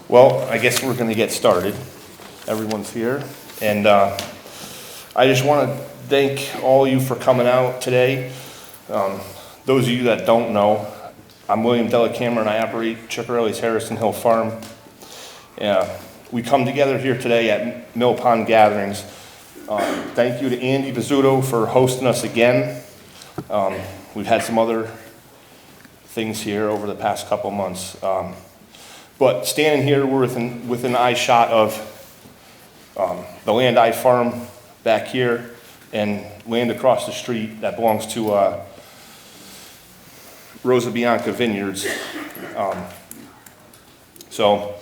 Well, I guess we're going to get started. Everyone's here. And I just want to thank all of you for coming out today. Those of you that don't know, I'm William Dellacamera and I operate Chickarelli's Harrison Hill Farm. We come together here today at Mill Pond Gatherings. Thank you to Andy Bizzuto for hosting us again. We've had some other things here over the past couple months. But standing here, we're within eye shot of the land I farm back here and land across the street that belongs to Rosa Vineyards. So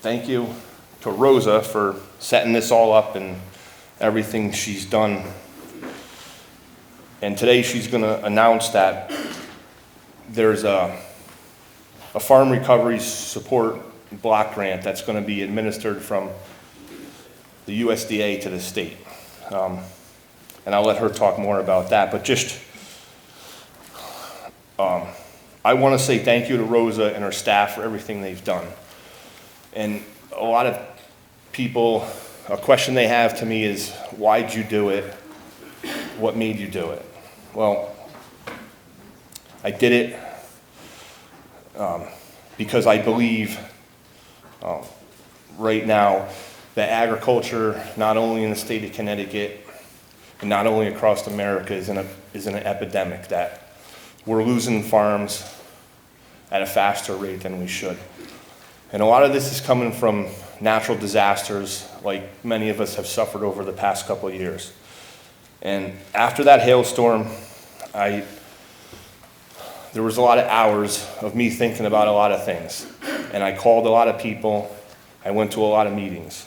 thank you to Rosa for setting this all up and everything she's done. And today she's going to announce that there's a farm recovery support block grant that's going to be administered from the USDA to the state. And I'll let her talk more about that. But just, I want to say thank you to Rosa and her staff for everything they've done. And a lot of people, a question they have to me is, why'd you do it? What made you do it? Well, I did it because I believe right now that agriculture, not only in the state of Connecticut and not only across America, is in an epidemic, that we're losing farms at a faster rate than we should. And a lot of this is coming from natural disasters like many of us have suffered over the past couple of years. And after that hailstorm, there was a lot of hours of me thinking about a lot of things. And I called a lot of people. I went to a lot of meetings.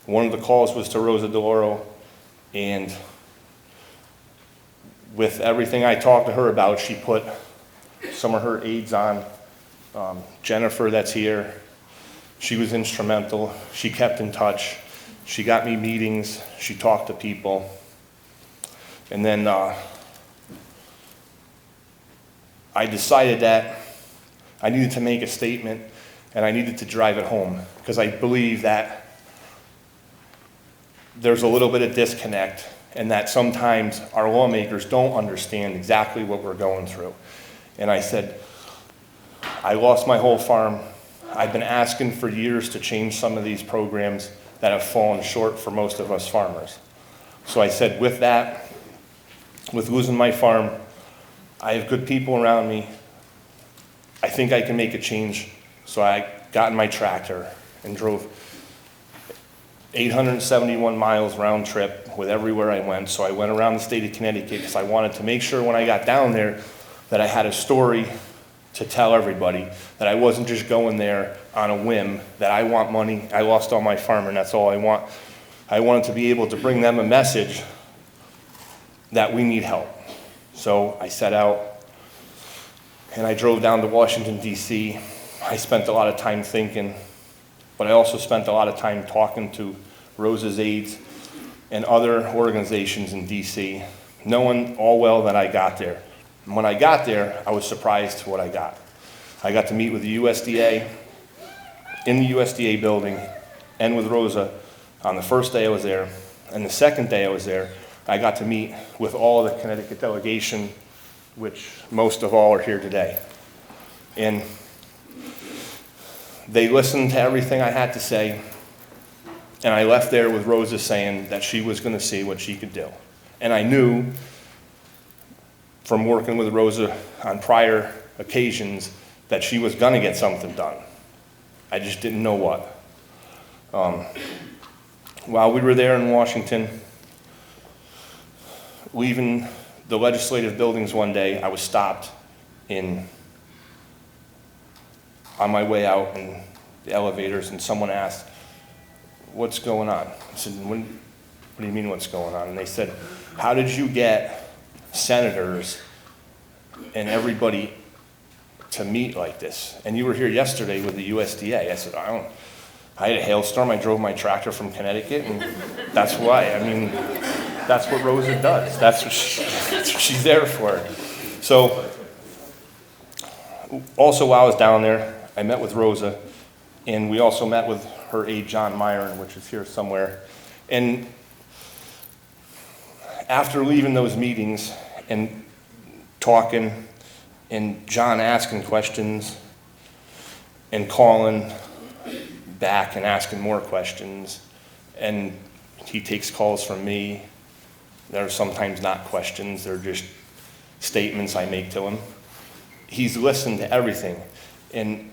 One of the calls was to Rosa DeLauro. And with everything I talked to her about, she put some of her aides on. Jennifer, that's here, she was instrumental. She kept in touch. She got me meetings. She talked to people. And then I decided that I needed to make a statement and I needed to drive it home because I believe that there's a little bit of disconnect and that sometimes our lawmakers don't understand exactly what we're going through. And I said, I lost my whole farm. I've been asking for years to change some of these programs that have fallen short for most of us farmers. So I said, with that, with losing my farm, I have good people around me. I think I can make a change. So I got in my tractor and drove 871 miles round trip with everywhere I went. So I went around the state of Connecticut because I wanted to make sure when I got down there that I had a story to tell everybody, that I wasn't just going there on a whim, that I want money, I lost all my farm and that's all I want. I wanted to be able to bring them a message that we need help. So I set out and I drove down to Washington, D.C. I spent a lot of time thinking, but I also spent a lot of time talking to Rosa's aides and other organizations in D.C., knowing all well that I got there. And when I got there, I was surprised what I got. I got to meet with the USDA in the USDA building and with Rosa on the first day I was there. And the second day I was there, I got to meet with all of the Connecticut delegation, which most of all are here today. And they listened to everything I had to say, and I left there with Rosa saying that she was going to see what she could do. And I knew from working with Rosa on prior occasions that she was going to get something done. I just didn't know what. While we were there in Washington, leaving the legislative buildings one day, I was stopped on my way out in the elevators, and someone asked, "What's going on?" I said, what do you mean what's going on? And they said, "How did you get senators and everybody to meet like this? And you were here yesterday with the USDA." I said, I had a hailstorm. I drove my tractor from Connecticut, and that's why. I mean, that's what Rosa does. That's what she's there for. So, also while I was down there, I met with Rosa, and we also met with her aide, John Myron, which is here somewhere. And after leaving those meetings and talking, and John asking questions, and calling back and asking more questions, and he takes calls from me. They're sometimes not questions, they're just statements I make to him. He's listened to everything, and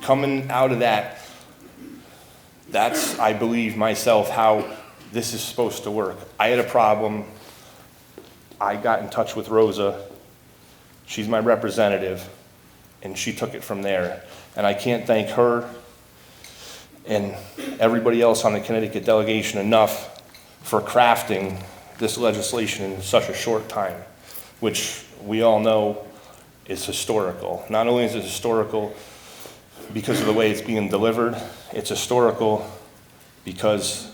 coming out of that, that's, I believe myself, how this is supposed to work. I had a problem. I got in touch with Rosa. She's my representative, and she took it from there. And I can't thank her and everybody else on the Connecticut delegation enough for crafting this legislation in such a short time, which we all know is historical. Not only is it historical because of the way it's being delivered, it's historical because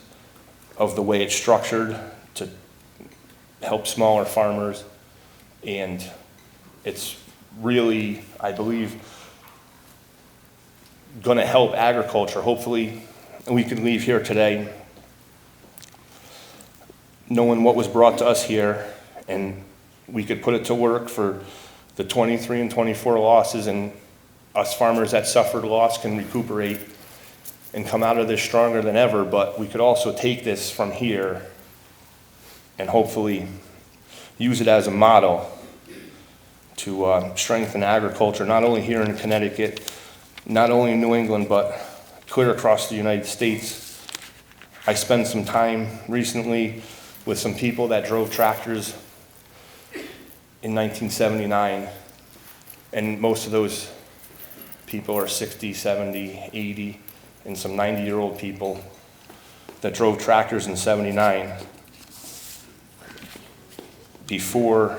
of the way it's structured to help smaller farmers, and it's really, I believe, going to help agriculture. Hopefully we can leave here today knowing what was brought to us here, and we could put it to work for the 23 and 24 losses, and us farmers that suffered loss can recuperate and come out of this stronger than ever. But we could also take this from here and hopefully use it as a model to strengthen agriculture, not only here in Connecticut, not only in New England, but clear across the United States. I spent some time recently with some people that drove tractors in 1979, and most of those people are 60, 70, 80, and some 90-year-old people that drove tractors in '79 before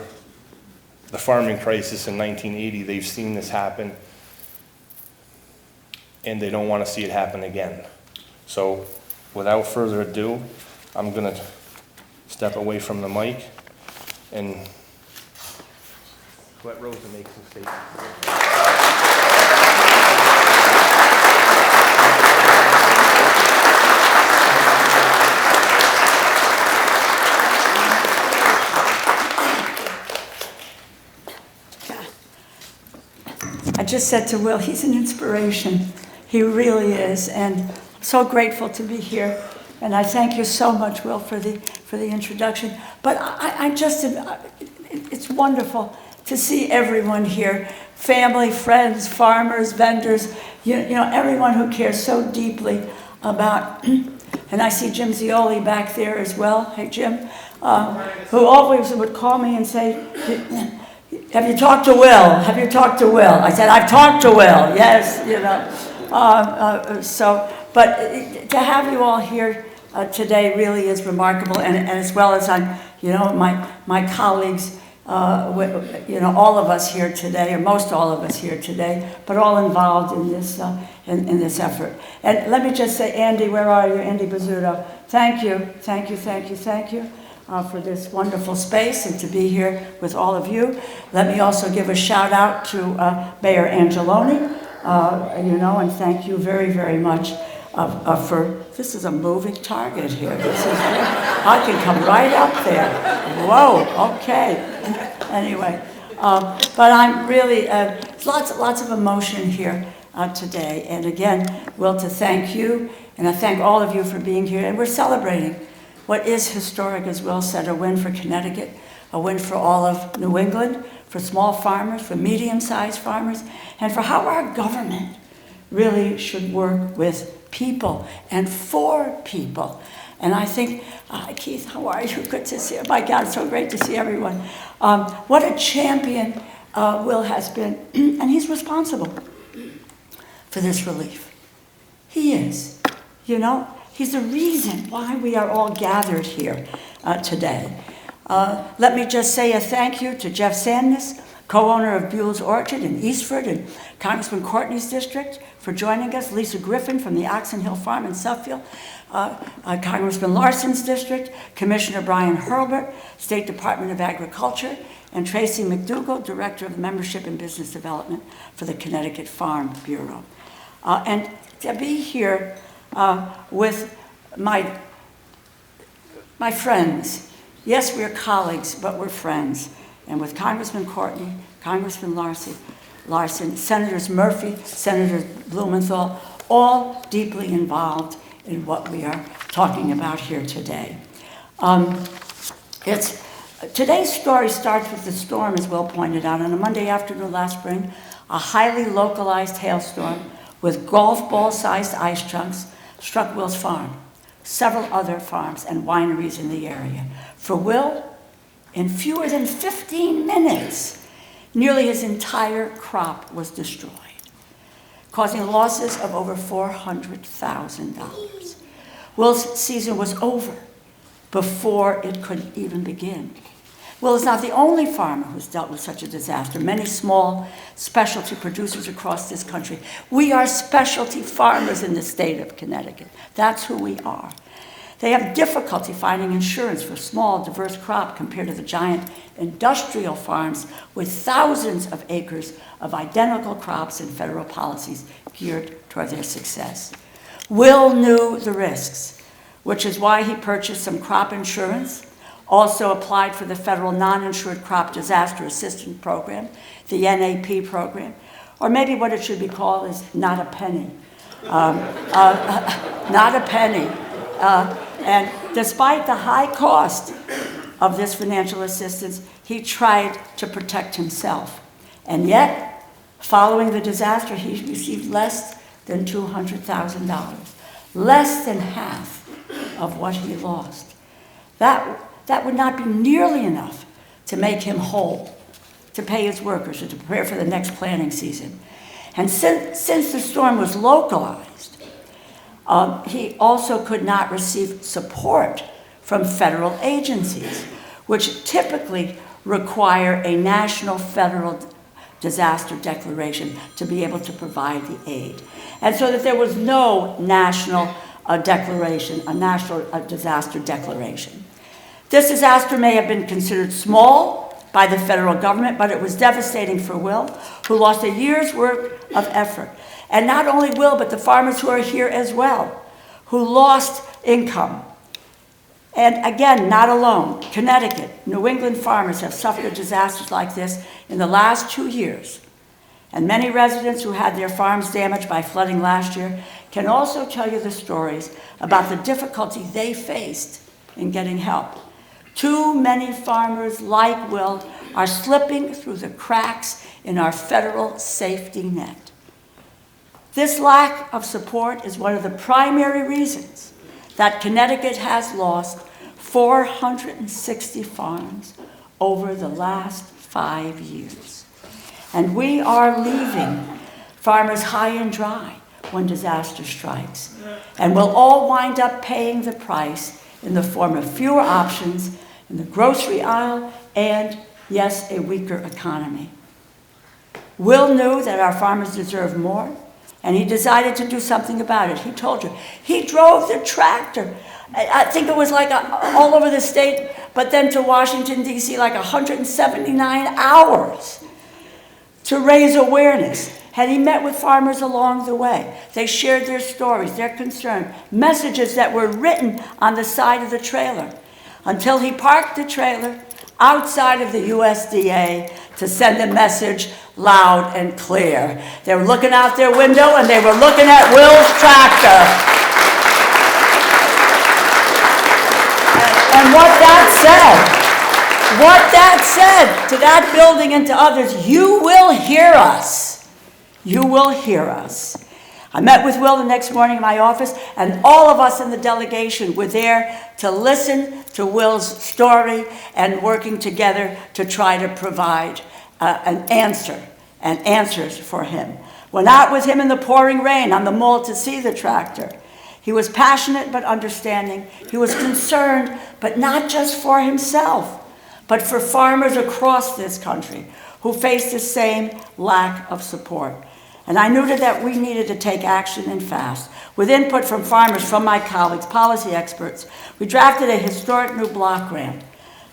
the farming crisis in 1980. They've seen this happen, and they don't want to see it happen again. So without further ado, I'm going to step away from the mic and let Rosa make some statements. I just said to Will, he's an inspiration. He really is, and I'm so grateful to be here. And I thank you so much, Will, for the introduction. But I just, it's wonderful to see everyone here, family, friends, farmers, vendors, you know, everyone who cares so deeply about, and I see Jim Zioli back there as well. Hey, Jim, who always would call me and say, have you talked to Will? Have you talked to Will? I said, I've talked to Will, yes, you know. But to have you all here today really is remarkable, and as well as you know, my colleagues, you know, all of us here today, or most all of us here today, but all involved in this in this effort. And let me just say, Andy, where are you? Andy Bizzuto, thank you for this wonderful space and to be here with all of you. Let me also give a shout out to Mayor Angeloni, you know, and thank you very, very much for, this is a moving target here. This is great. I can come right up there. Whoa, okay. Anyway, but I'm really, lots of emotion here today. And again, Will, to thank you, and I thank all of you for being here. And we're celebrating what is historic, as Will said, a win for Connecticut, a win for all of New England, for small farmers, for medium-sized farmers, and for how our government really should work with people and for people. And I think, Keith, how are you? Good to see you. My God, it's so great to see everyone. What a champion Will has been, and he's responsible for this relief. He is, you know. He's the reason why we are all gathered here today. Let me just say a thank you to Jeff Sandness, co-owner of Buell's Orchard in Eastford and Congressman Courtney's district, for joining us. Lisa Griffin from the Oxon Hill Farm in Suffield, Congressman Larson's district, Commissioner Brian Hurlbert, State Department of Agriculture, and Tracy McDougall, Director of Membership and Business Development for the Connecticut Farm Bureau. And to be here with my friends. Yes, we're colleagues, but we're friends. And with Congressman Courtney, Congressman Larson, Senators Murphy, Senator Blumenthal, all deeply involved in what we are talking about here today. Today's story starts with the storm, as Will pointed out. On a Monday afternoon last spring, a highly localized hailstorm with golf ball-sized ice chunks struck Will's farm, several other farms and wineries in the area. For Will, in fewer than 15 minutes, nearly his entire crop was destroyed, causing losses of over $400,000. Will's season was over before it could even begin. Will is not the only farmer who's dealt with such a disaster. Many small specialty producers across this country. We are specialty farmers in the state of Connecticut. That's who we are. They have difficulty finding insurance for small, diverse crop compared to the giant industrial farms with thousands of acres of identical crops and federal policies geared toward their success. Will knew the risks, which is why he purchased some crop insurance, also applied for the federal non-insured crop disaster assistance program, the NAP program, or maybe what it should be called is not a penny. Not a penny. And despite the high cost of this financial assistance, he tried to protect himself. And yet, following the disaster, he received less than $200,000, less than half of what he lost. That would not be nearly enough to make him whole, to pay his workers, or to prepare for the next planting season. And since the storm was localized, he also could not receive support from federal agencies, which typically require a national federal disaster declaration to be able to provide the aid. And so that there was no national declaration, a national disaster declaration. This disaster may have been considered small by the federal government, but it was devastating for Will, who lost a year's worth of effort. And not only Will, but the farmers who are here as well, who lost income. And again, not alone. Connecticut, New England farmers have suffered disasters like this in the last 2 years. And many residents who had their farms damaged by flooding last year can also tell you the stories about the difficulty they faced in getting help. Too many farmers like Will are slipping through the cracks in our federal safety net. This lack of support is one of the primary reasons that Connecticut has lost 460 farms over the last 5 years. And we are leaving farmers high and dry when disaster strikes. And we'll all wind up paying the price in the form of fewer options in the grocery aisle and, yes, a weaker economy. Will knew that our farmers deserve more, and he decided to do something about it. He told you. He drove the tractor. I think it was like all over the state, but then to Washington, D.C., like 179 hours to raise awareness. And he met with farmers along the way. They shared their stories, their concern, messages that were written on the side of the trailer, until he parked the trailer outside of the USDA to send a message loud and clear. They were looking out their window and they were looking at Will's tractor. And what that said to that building and to others, you will hear us. You will hear us. I met with Will the next morning in my office, and all of us in the delegation were there to listen to Will's story and working together to try to provide answers for him. Went out with him in the pouring rain on the mall to see the tractor. He was passionate but understanding. He was concerned, but not just for himself, but for farmers across this country who face the same lack of support. And I knew that we needed to take action and fast. With input from farmers, from my colleagues, policy experts, we drafted a historic new block grant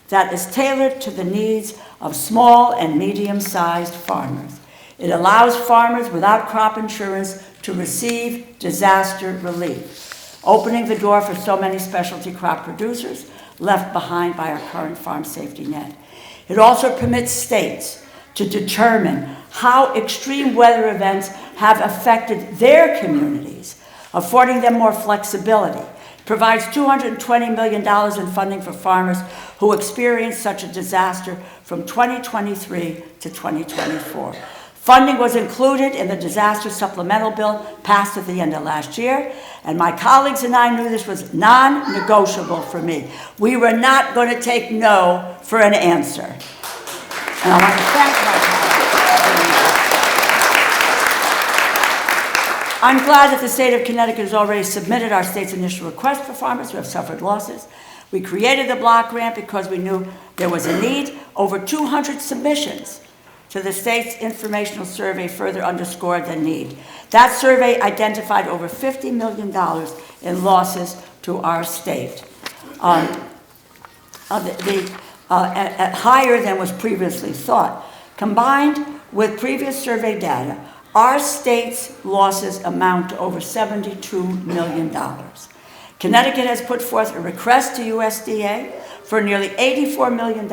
that is tailored to the needs of small and medium-sized farmers. It allows farmers without crop insurance to receive disaster relief, opening the door for so many specialty crop producers left behind by our current farm safety net. It also permits states to determine how extreme weather events have affected their communities, affording them more flexibility. It provides $220 million in funding for farmers who experienced such a disaster from 2023 to 2024. Funding was included in the disaster supplemental bill passed at the end of last year, and my colleagues and I knew this was non-negotiable for me. We were not going to take no for an answer. And I want to thank my colleagues. I'm glad that the state of Connecticut has already submitted our state's initial request for farmers who have suffered losses. We created the block grant because we knew there was a need. Over 200 submissions to the state's informational survey further underscored the need. That survey identified over $50 million in losses to our state, higher than was previously thought. Combined with previous survey data, our state's losses amount to over $72 million. Connecticut has put forth a request to USDA for nearly $84 million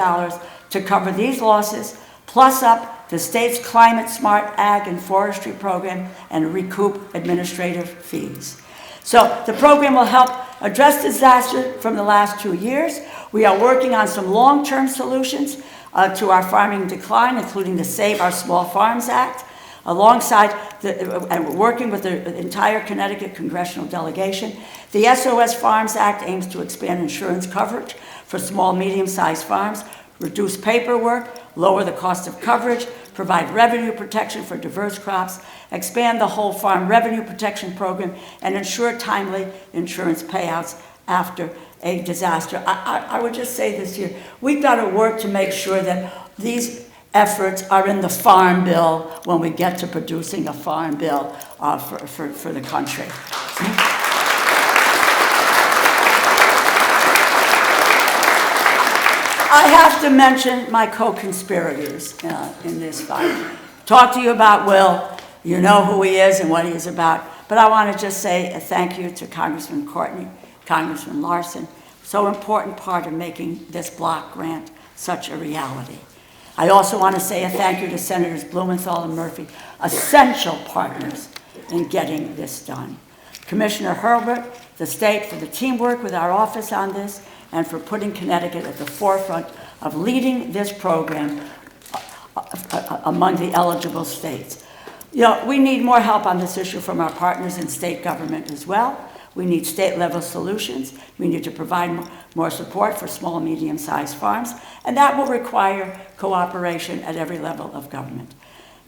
to cover these losses, plus up the state's Climate Smart Ag and Forestry program and recoup administrative fees. So the program will help address disaster from the last 2 years. We are working on some long-term solutions to our farming decline, including the Save Our Small Farms Act, alongside and working with the entire Connecticut congressional delegation. The SOS Farms Act aims to expand insurance coverage for small, medium-sized farms, reduce paperwork, lower the cost of coverage, provide revenue protection for diverse crops, expand the whole farm revenue protection program, and ensure timely insurance payouts after a disaster. I would just say this here. We've got to work to make sure that these efforts are in the farm bill when we get to producing a farm bill for the country. I have to mention my co-conspirators in this fight. Talk to you about Will. You know who he is and what he is about. But I want to just say a thank you to Congressman Courtney, Congressman Larson, so important part of making this block grant such a reality. I also want to say a thank you to Senators Blumenthal and Murphy, essential partners in getting this done. Commissioner Herbert, the state, for the teamwork with our office on this, and for putting Connecticut at the forefront of leading this program among the eligible states. You know, we need more help on this issue from our partners in state government as well. We need state-level solutions. We need to provide more support for small and medium-sized farms, and that will require cooperation at every level of government.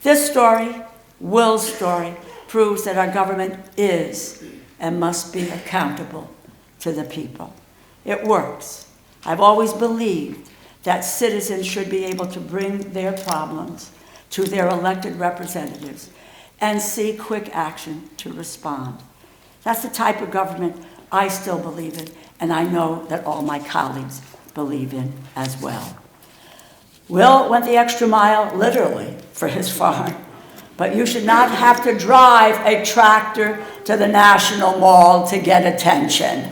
This story, Will's story, proves that our government is and must be accountable to the people. It works. I've always believed that citizens should be able to bring their problems to their elected representatives and see quick action to respond. That's the type of government I still believe in, and I know that all my colleagues believe in as well. Will went the extra mile, literally, for his farm, but you should not have to drive a tractor to the National Mall to get attention.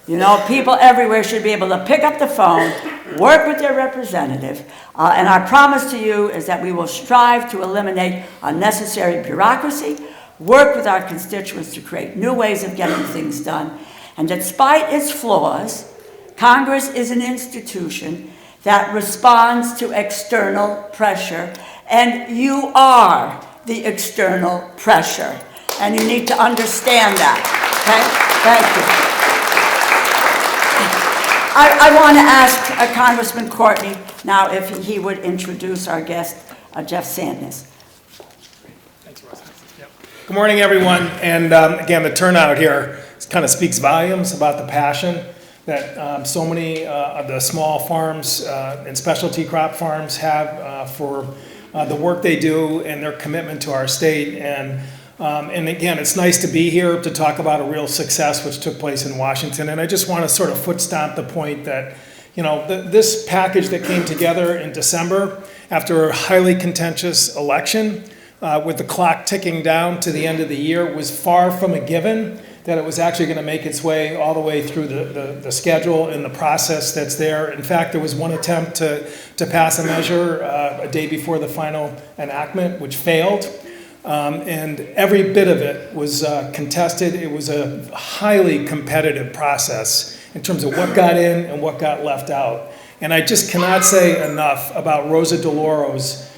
You know, people everywhere should be able to pick up the phone, work with their representative, and our promise to you is that we will strive to eliminate unnecessary bureaucracy, work with our constituents to create new ways of getting things done, and despite its flaws, Congress is an institution that responds to external pressure, and you are the external pressure, and you need to understand that, okay? Thank you. I want to ask Congressman Courtney now if he would introduce our guest, Jeff Sandnes. Thanks, Rosa. Yep. Good morning, everyone. And again, the turnout here kind of speaks volumes about the passion that so many of the small farms and specialty crop farms have for the work they do and their commitment to our state. And again, it's nice to be here to talk about a real success which took place in Washington. And I just want to sort of foot stomp the point that, You know, this package that came together in December after a highly contentious election, with the clock ticking down to the end of the year, was far from a given that it was actually going to make its way all the way through the schedule and the process that's there. In fact, there was one attempt to pass a measure a day before the final enactment, which failed. And every bit of it was contested. It was a highly competitive process in terms of what got in and what got left out. And I just cannot say enough about Rosa DeLauro's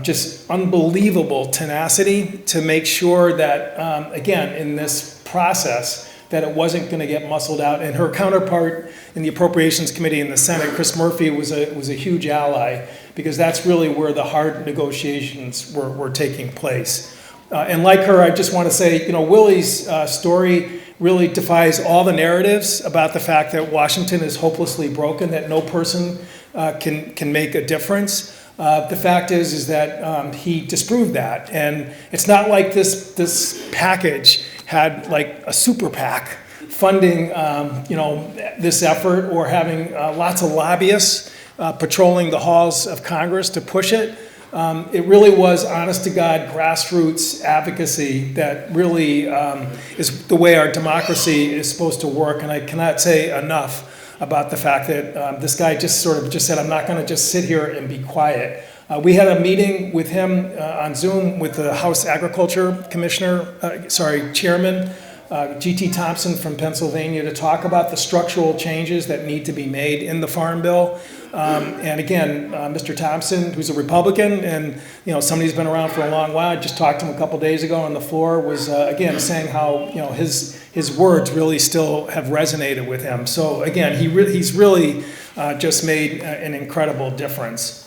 just unbelievable tenacity to make sure that, again, in this process, that it wasn't going to get muscled out. And her counterpart in the Appropriations Committee in the Senate, Chris Murphy, was a huge ally, because that's really where the hard negotiations were taking place. And like her, I just want to say, you know, Willie's story really defies all the narratives about the fact that Washington is hopelessly broken, that no person can make a difference. The fact is that he disproved that. And it's not like this package had like a super PAC funding, you know, this effort, or having lots of lobbyists patrolling the halls of Congress to push it. It really was, honest to God, grassroots advocacy that really is the way our democracy is supposed to work. And I cannot say enough about the fact that this guy just said, I'm not going to just sit here and be quiet. We had a meeting with him on Zoom with the House Agriculture Chairman, G.T. Thompson from Pennsylvania, to talk about the structural changes that need to be made in the Farm Bill. And again, Mr. Thompson, who's a Republican and, you know, somebody who's been around for a long while, I just talked to him a couple days ago on the floor, was again saying how, you know, his words really still have resonated with him. So again, he's really just made an incredible difference.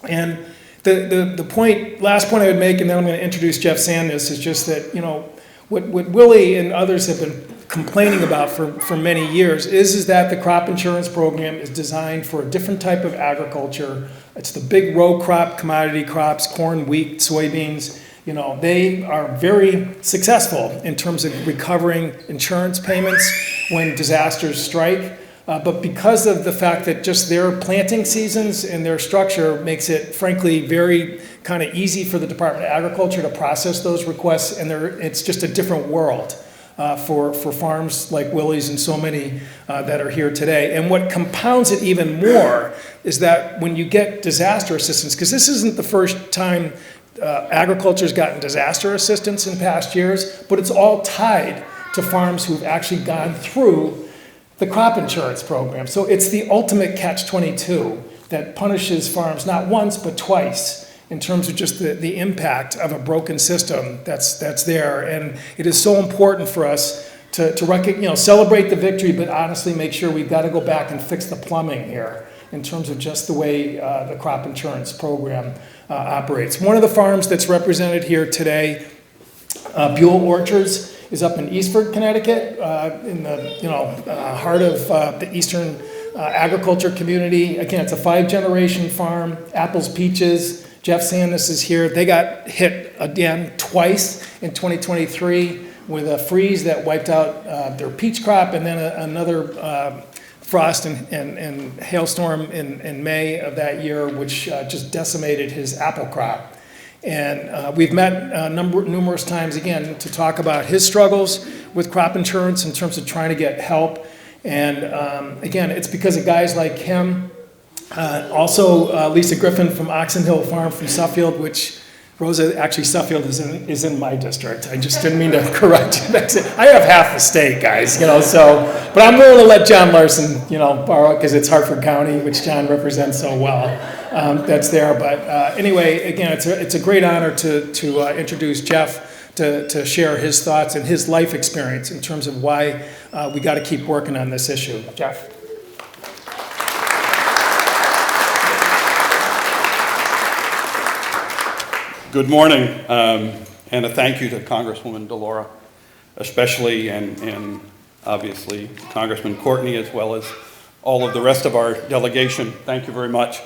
And the last point I would make, and then I'm going to introduce Jeff Sandus, is just that, you know, what Willie and others have been complaining about for many years is that the crop insurance program is designed for a different type of agriculture. It's the big row crop, commodity crops, corn, wheat, soybeans. You know, they are very successful in terms of recovering insurance payments when disasters strike. But because of the fact that just their planting seasons and their structure makes it, frankly, very kind of easy for the Department of Agriculture to process those requests, and it's just a different world for farms like Willie's and so many that are here today. And what compounds it even more is that when you get disaster assistance, because this isn't the first time agriculture's gotten disaster assistance in past years, but it's all tied to farms who've actually gone through the crop insurance program. So it's the ultimate catch-22 that punishes farms not once but twice in terms of just the impact of a broken system that's there. And it is so important for us to celebrate the victory, but honestly make sure we've got to go back and fix the plumbing here in terms of just the way the crop insurance program operates. One of the farms that's represented here today, Buell Orchards, is up in Eastford, Connecticut, in the heart of the eastern agriculture community. Again, it's a 5-generation farm, apples, peaches. Jeff Sandus is here. They got hit again twice in 2023 with a freeze that wiped out their peach crop, and then another frost and hailstorm in May of that year, which just decimated his apple crop. And we've met numerous times, again, to talk about his struggles with crop insurance in terms of trying to get help. And again, it's because of guys like him. Also, Lisa Griffin from Oxen Hill Farm from Suffield, which Rosa, actually Suffield is in my district. I just didn't mean to correct you. I have half the state, guys, but I'm willing to let John Larson, borrow it because it's Hartford County, which John represents so well. That's there. But anyway, again, it's a great honor to introduce Jeff to share his thoughts and his life experience in terms of why we got to keep working on this issue. Jeff. Good morning, and a thank you to Congresswoman DeLauro, especially, and obviously Congressman Courtney, as well as all of the rest of our delegation. Thank you very much.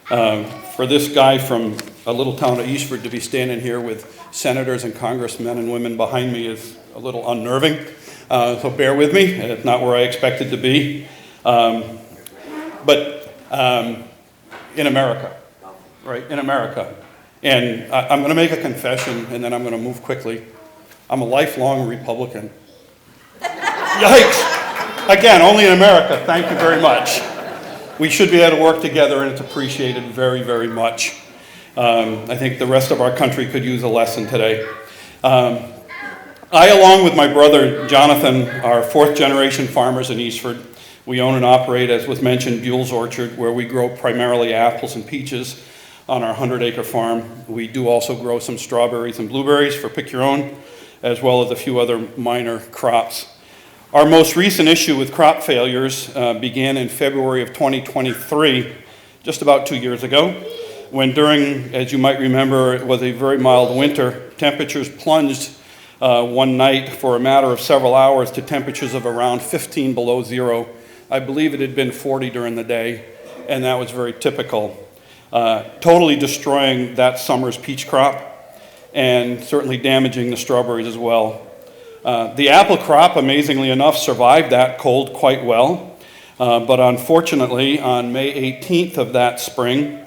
For this guy from a little town of Eastford to be standing here with senators and congressmen and women behind me is a little unnerving, so bear with me. It's not where I expected to be. but in America, right, in America. And I'm going to make a confession, and then I'm going to move quickly. I'm a lifelong Republican. Yikes! Again, only in America. Thank you very much. We should be able to work together, and it's appreciated very, very much. I think the rest of our country could use a lesson today. I, along with my brother Jonathan, are fourth-generation farmers in Eastford. We own and operate, as was mentioned, Buell's Orchard, where we grow primarily apples and peaches on our 100-acre farm. We do also grow some strawberries and blueberries for pick your own, as well as a few other minor crops. Our most recent issue with crop failures began in February of 2023, just about 2 years ago, when during, as you might remember, it was a very mild winter. Temperatures plunged one night for a matter of several hours to temperatures of around 15 below zero. I believe it had been 40 during the day, and that was very typical. Totally destroying that summer's peach crop, and certainly damaging the strawberries as well. The apple crop, amazingly enough, survived that cold quite well, but unfortunately, on May 18th of that spring,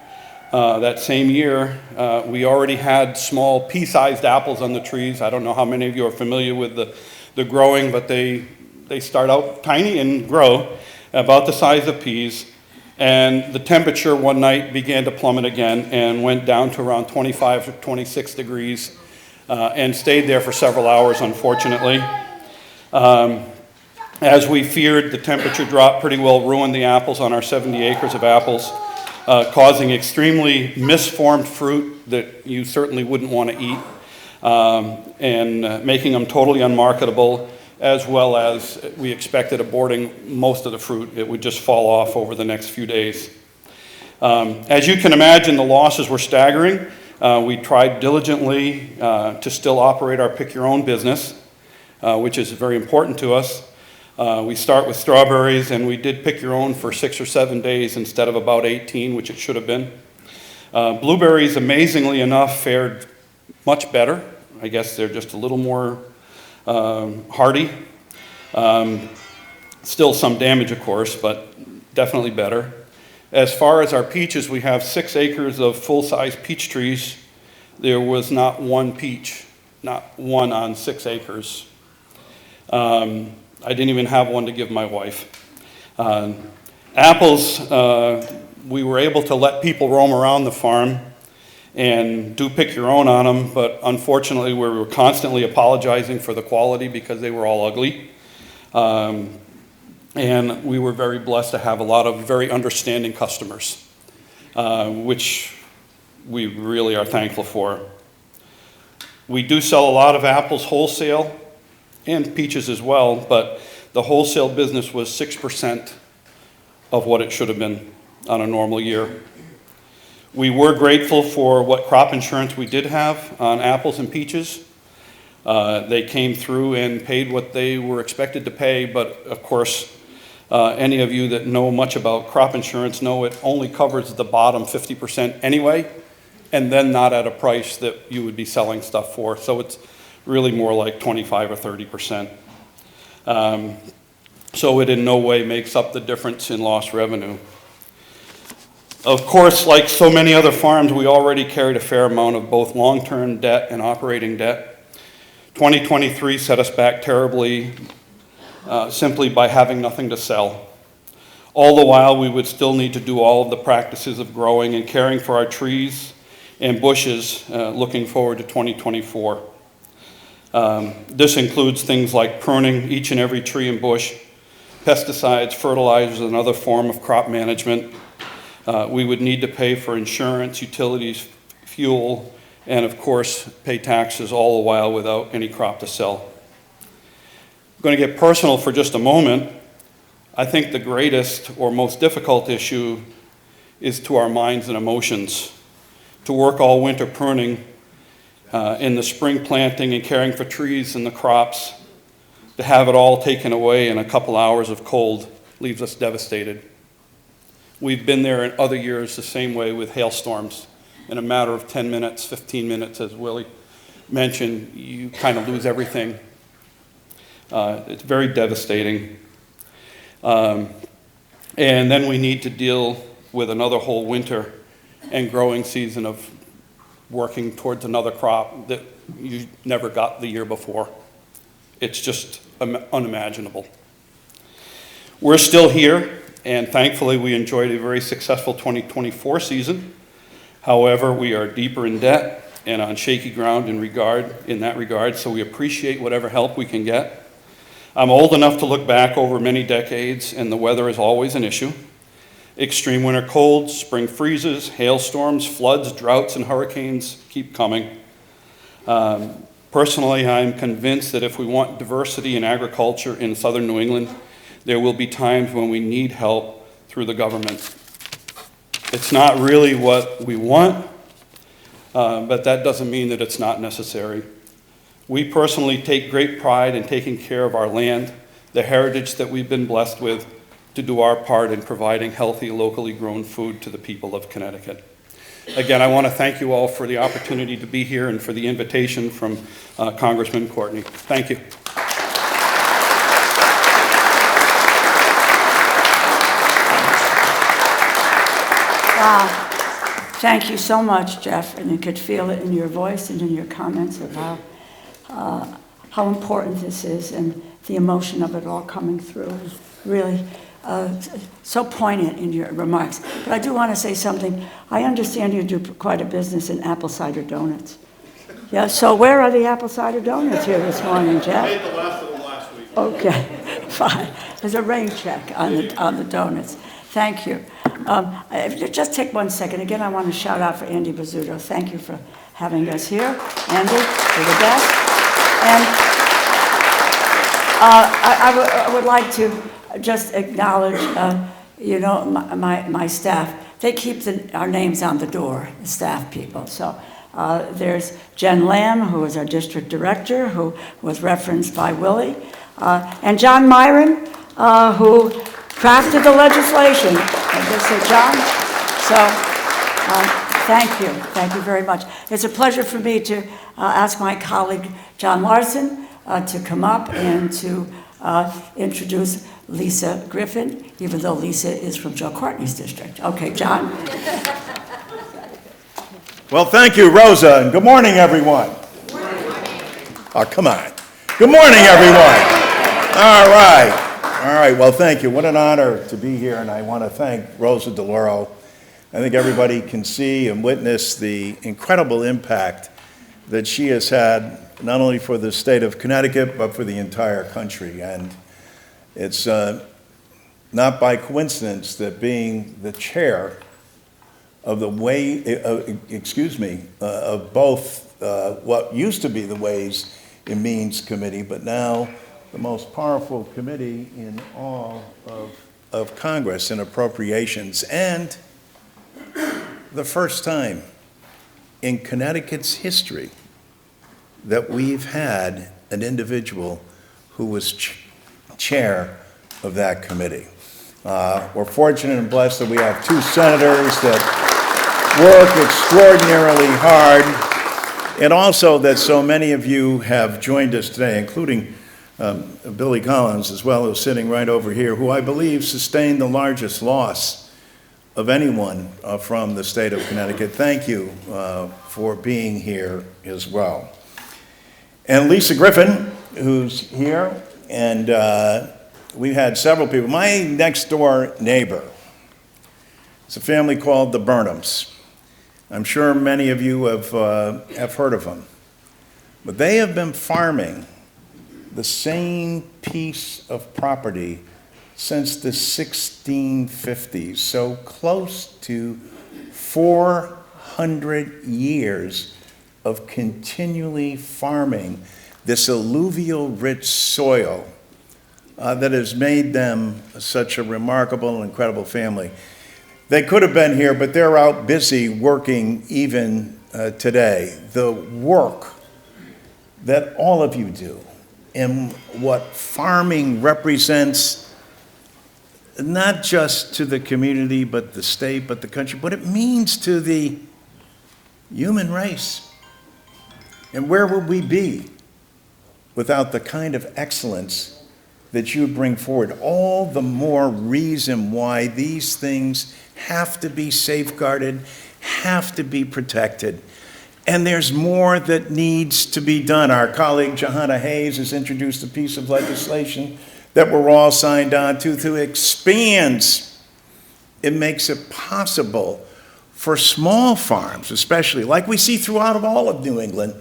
that same year, we already had small pea-sized apples on the trees. I don't know how many of you are familiar with the growing, but they start out tiny and grow about the size of peas. And the temperature one night began to plummet again and went down to around 25 to 26 degrees and stayed there for several hours, unfortunately. As we feared, the temperature drop pretty well ruined the apples on our 70 acres of apples, causing extremely misformed fruit that you certainly wouldn't want to eat, and making them totally unmarketable, as well as we expected aborting most of the fruit. It would just fall off over the next few days. As you can imagine, the losses were staggering. We tried diligently to still operate our pick-your-own business, which is very important to us. We start with strawberries, and we did pick your own for 6 or 7 days instead of about 18, which it should have been. Blueberries, amazingly enough, fared much better. I guess they're just a little more hardy. Still some damage, of course, but definitely better. As far as our peaches, we have 6 acres of full-size peach trees. There was not one peach, not one on 6 acres. I didn't even have one to give my wife. Apples, we were able to let people roam around the farm and do pick your own on them, but unfortunately we were constantly apologizing for the quality because they were all ugly. And we were very blessed to have a lot of very understanding customers, which we really are thankful for. We do sell a lot of apples wholesale and peaches as well, but the wholesale business was 6% of what it should have been on a normal year. We were grateful for what crop insurance we did have on apples and peaches. They came through and paid what they were expected to pay, but of course, any of you that know much about crop insurance know it only covers the bottom 50% anyway, and then not at a price that you would be selling stuff for. So it's really more like 25 or 30%. So it in no way makes up the difference in lost revenue. Of course, like so many other farms, we already carried a fair amount of both long-term debt and operating debt. 2023 set us back terribly simply by having nothing to sell. All the while, we would still need to do all of the practices of growing and caring for our trees and bushes looking forward to 2024. This includes things like pruning each and every tree and bush, pesticides, fertilizers, and other form of crop management. We would need to pay for insurance, utilities, fuel, and of course, pay taxes all the while without any crop to sell. I'm going to get personal for just a moment. I think the greatest or most difficult issue is to our minds and emotions. To work all winter pruning, in the spring planting and caring for trees and the crops, to have it all taken away in a couple hours of cold leaves us devastated. We've been there in other years the same way with hailstorms. In a matter of 10 minutes, 15 minutes, as Willie mentioned, you kind of lose everything. It's very devastating. And then we need to deal with another whole winter and growing season of working towards another crop that you never got the year before. It's just unimaginable. We're still here, and thankfully we enjoyed a very successful 2024 season. However, we are deeper in debt and on shaky ground in that regard, so we appreciate whatever help we can get. I'm old enough to look back over many decades, and the weather is always an issue. Extreme winter colds, spring freezes, hailstorms, floods, droughts, and hurricanes keep coming. Personally, I'm convinced that if we want diversity in agriculture in southern New England, there will be times when we need help through the government. It's not really what we want, but that doesn't mean that it's not necessary. We personally take great pride in taking care of our land, the heritage that we've been blessed with, to do our part in providing healthy, locally grown food to the people of Connecticut. Again, I want to thank you all for the opportunity to be here and for the invitation from Congressman Courtney. Thank you. Wow. Thank you so much, Jeff, and you could feel it in your voice and in your comments about how important this is and the emotion of it all coming through. Really so poignant in your remarks. But I do want to say something. I understand you do quite a business in apple cider donuts. Yeah, so where are the apple cider donuts here this morning, Jeff? I ate the last of them last week. Okay, fine. There's a rain check on the donuts. Thank you. If you just take 1 second. Again, I want to shout out for Andy Bizzuto. Thank you for having us here. Andy, you're the best. And I would like to just acknowledge, my staff. They keep our names on the door, the staff people. So there's Jen Lamb, who is our district director, who was referenced by Willie, and John Myron, who crafted the legislation. I just said John. So thank you very much. It's a pleasure for me to ask my colleague John Larson to come up and to introduce Lisa Griffin, even though Lisa is from Joe Courtney's district. Okay, John. Well, thank you, Rosa, and good morning, everyone. Good morning. Oh, come on. Good morning, everyone. All right. Well, thank you. What an honor to be here, and I want to thank Rosa DeLauro. I think everybody can see and witness the incredible impact that she has had, not only for the state of Connecticut, but for the entire country. And it's not by coincidence that being the chair of the of both what used to be the Ways and Means Committee, but now the most powerful committee in all of Congress in appropriations, and the first time in Connecticut's history that we've had an individual who was chair of that committee. We're fortunate and blessed that we have two senators that work extraordinarily hard, and also that so many of you have joined us today, including Billy Collins as well, who's sitting right over here, who I believe sustained the largest loss of anyone from the state of Connecticut. Thank you for being here as well. And Lisa Griffin, who's here, and we had several people. My next door neighbor is a family called the Burnhams. I'm sure many of you have heard of them. But they have been farming the same piece of property since the 1650s, so close to 400 years of continually farming this alluvial-rich soil that has made them such a remarkable and incredible family. They could have been here, but they're out busy working even today. The work that all of you do and what farming represents, not just to the community, but the state, but the country, what it means to the human race. And where would we be without the kind of excellence that you bring forward, all the more reason why these things have to be safeguarded, have to be protected. And there's more that needs to be done. Our colleague Johanna Hayes has introduced a piece of legislation that we're all signed on to expands. It makes it possible for small farms, especially, like we see throughout all of New England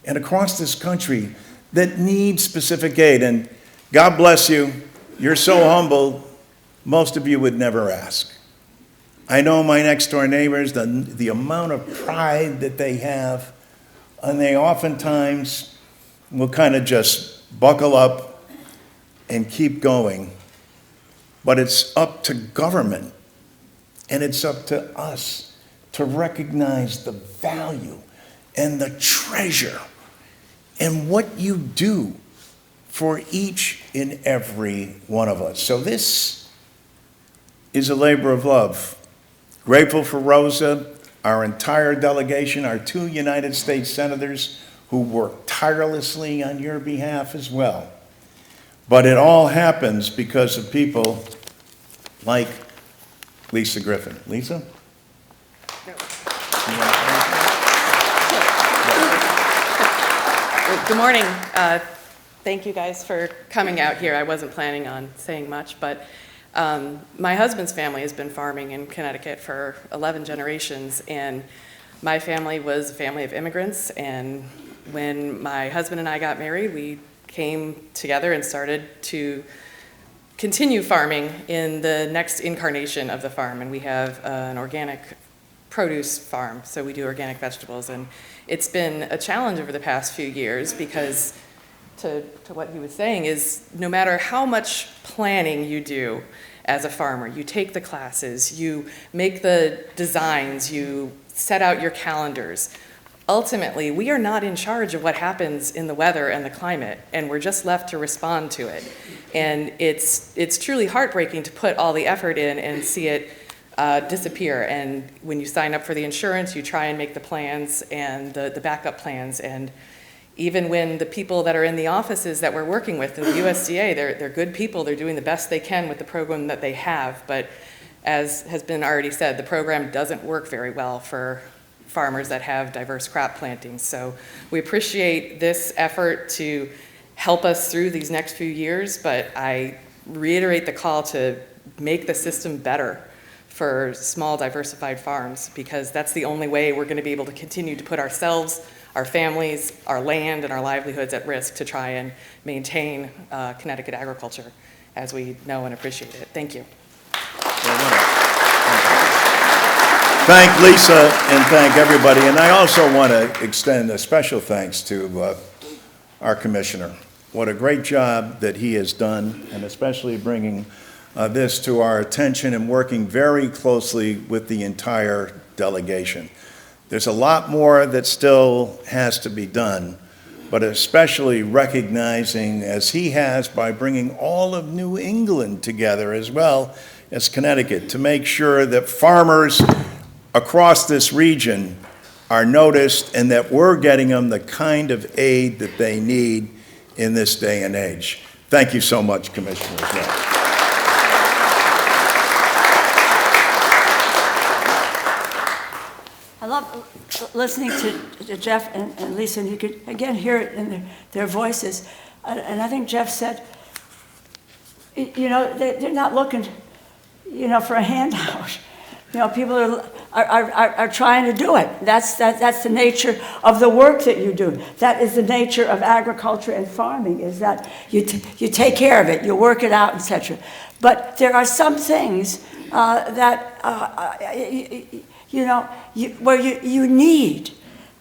and across this country, that need specific aid. And God bless you, you're so humble, most of you would never ask. I know my next door neighbors, the amount of pride that they have, and they oftentimes will kind of just buckle up and keep going. But it's up to government, and it's up to us to recognize the value and the treasure and what you do for each and every one of us. So this is a labor of love. Grateful for Rosa, our entire delegation, our 2 United States senators who worked tirelessly on your behalf as well. But it all happens because of people like Lisa Griffin. Lisa? Good morning. Thank you guys for coming out here. I wasn't planning on saying much, but my husband's family has been farming in Connecticut for 11 generations, and my family was a family of immigrants, and when my husband and I got married, we came together and started to continue farming in the next incarnation of the farm, and we have an organic produce farm, so we do organic vegetables, and it's been a challenge over the past few years because to what he was saying is no matter how much planning you do as a farmer, you take the classes, you make the designs, you set out your calendars, ultimately we are not in charge of what happens in the weather and the climate, and we're just left to respond to it. And it's truly heartbreaking to put all the effort in and see it disappear. And when you sign up for the insurance, you try and make the plans and the backup plans. And even when the people that are in the offices that we're working with in the USDA, they're good people, they're doing the best they can with the program that they have. But as has been already said, the program doesn't work very well for farmers that have diverse crop plantings. So we appreciate this effort to help us through these next few years, but I reiterate the call to make the system better for small diversified farms, because that's the only way we're going to be able to continue to put ourselves, our families, our land, and our livelihoods at risk to try and maintain Connecticut agriculture as we know and appreciate it. Thank you. Thank Lisa and thank everybody. And I also want to extend a special thanks to our commissioner. What a great job that he has done, and especially bringing this to our attention and working very closely with the entire delegation. There's a lot more that still has to be done, but especially recognizing, as he has by bringing all of New England together as well as Connecticut, to make sure that farmers across this region are noticed and that we're getting them the kind of aid that they need in this day and age. Thank you so much, Commissioner. I love listening to Jeff and Lisa, and you could again hear it in their voices. And I think Jeff said, you know, they're not looking, you know, for a handout. You know, people are trying to do it. That's the nature of the work that you do. That is the nature of agriculture and farming, is that you take care of it, you work it out, etc. But there are some things where you need.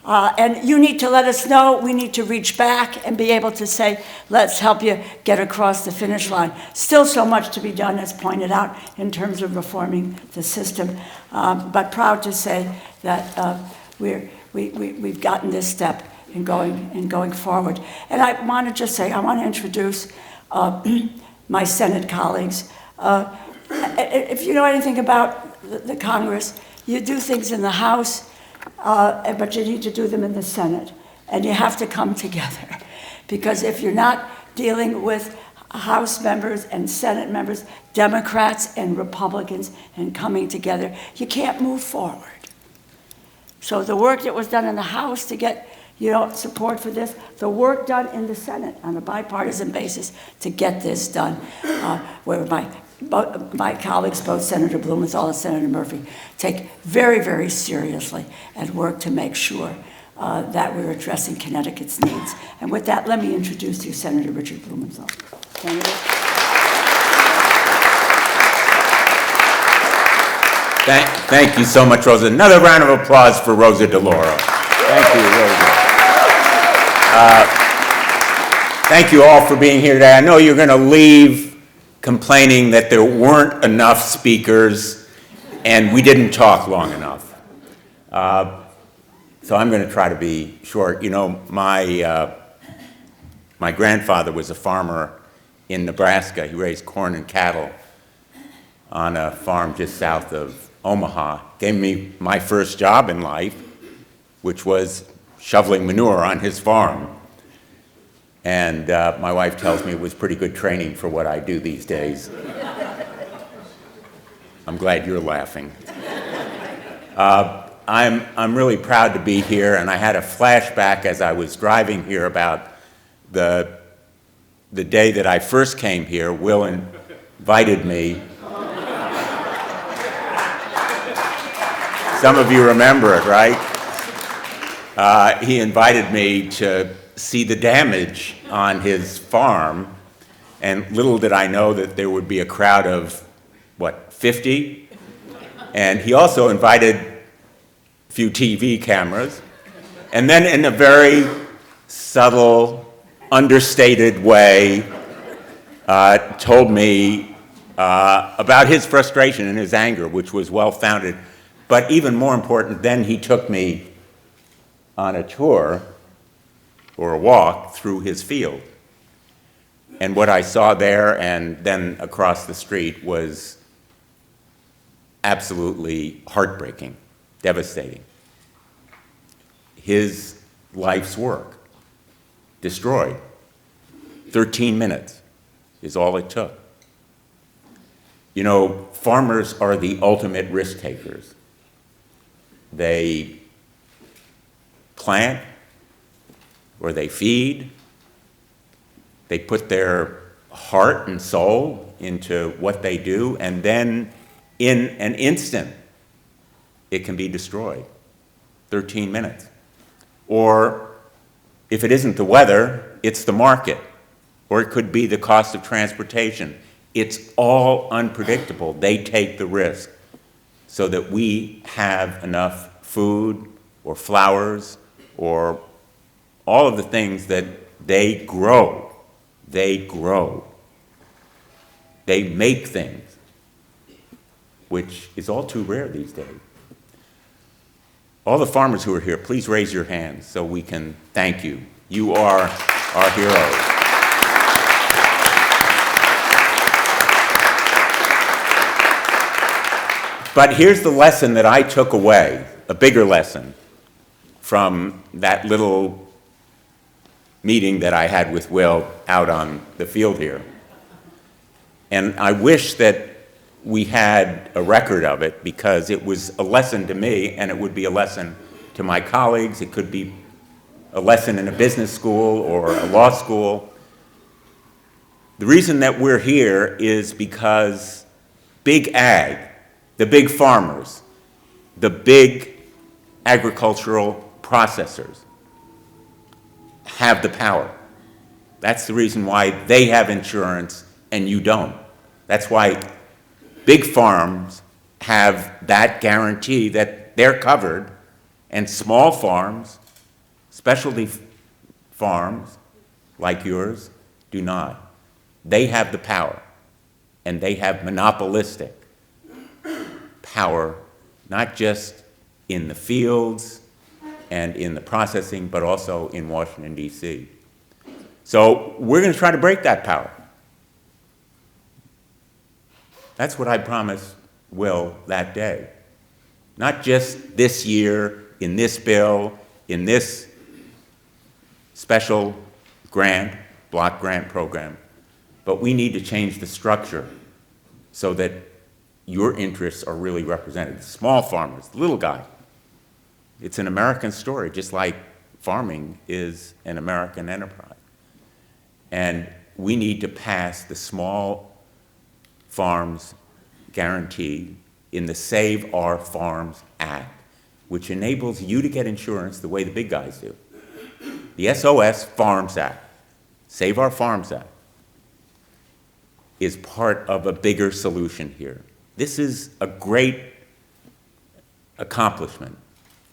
And you need to let us know. We need to reach back and be able to say, let's help you get across the finish line. Still so much to be done, as pointed out, in terms of reforming the system. But proud to say that we've gotten this step in going forward. And I want to just say, I want to introduce my Senate colleagues. If you know anything about the Congress, you do things in the House, but you need to do them in the Senate, and you have to come together, because if you're not dealing with House members and Senate members, Democrats and Republicans, and coming together, you can't move forward. So the work that was done in the House to get, support for this, the work done in the Senate on a bipartisan basis to get this done, where my colleagues, both Senator Blumenthal and Senator Murphy, take very, very seriously and work to make sure that we're addressing Connecticut's needs. And with that, let me introduce to you Senator Richard Blumenthal. Senator. Thank you so much, Rosa. Another round of applause for Rosa DeLauro. Thank you, Rosa. Thank you all for being here today. I know you're going to leave complaining that there weren't enough speakers and we didn't talk long enough. So I'm going to try to be short. My grandfather was a farmer in Nebraska. He raised corn and cattle on a farm just south of Omaha. Gave me my first job in life, which was shoveling manure on his farm. And my wife tells me it was pretty good training for what I do these days. I'm glad you're laughing. I'm really proud to be here, and I had a flashback as I was driving here about the day that I first came here. Will invited me. Some of you remember it, right? He invited me to see the damage on his farm, and little did I know that there would be a crowd of, 50? And he also invited a few TV cameras, and then in a very subtle, understated way, told me about his frustration and his anger, which was well-founded. But even more important, then he took me on a tour or a walk through his field. And what I saw there and then across the street was absolutely heartbreaking, devastating. His life's work destroyed. 13 minutes is all it took. Farmers are the ultimate risk takers. They plant, or they feed, they put their heart and soul into what they do, and then in an instant, it can be destroyed. 13 minutes. Or if it isn't the weather, it's the market, or it could be the cost of transportation. It's all unpredictable. They take the risk so that we have enough food or flowers or all of the things that they grow. They grow. They make things, which is all too rare these days. All the farmers who are here, please raise your hands so we can thank you. You are our heroes. But here's the lesson that I took away, a bigger lesson from that little meeting that I had with Will out on the field here. And I wish that we had a record of it, because it was a lesson to me, and it would be a lesson to my colleagues. It could be a lesson in a business school or a law school. The reason that we're here is because big ag, the big farmers, the big agricultural processors have the power. That's the reason why they have insurance and you don't. That's why big farms have that guarantee that they're covered, and small farms, specialty farms like yours, do not. They have the power, and they have monopolistic power, not just in the fields and in the processing, but also in Washington, D.C. So we're going to try to break that power. That's what I promised Will that day. Not just this year, in this bill, in this special grant, block grant program, but we need to change the structure so that your interests are really represented. Small farmers, the little guy. It's an American story, just like farming is an American enterprise. And we need to pass the Small Farms Guarantee in the Save Our Farms Act, which enables you to get insurance the way the big guys do. The SOS Farms Act, Save Our Farms Act, is part of a bigger solution here. This is a great accomplishment.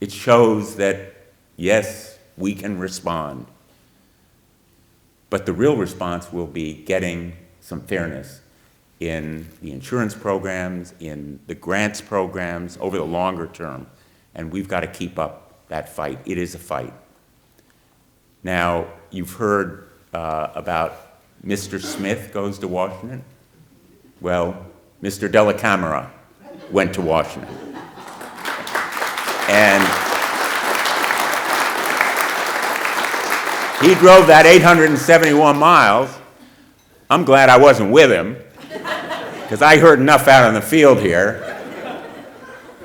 It shows that, yes, we can respond, but the real response will be getting some fairness in the insurance programs, in the grants programs over the longer term, and we've got to keep up that fight. It is a fight. Now, you've heard about Mr. Smith goes to Washington. Well, Mr. Dellacamera went to Washington. And he drove that 871 miles. I'm glad I wasn't with him, because I heard enough out on the field here.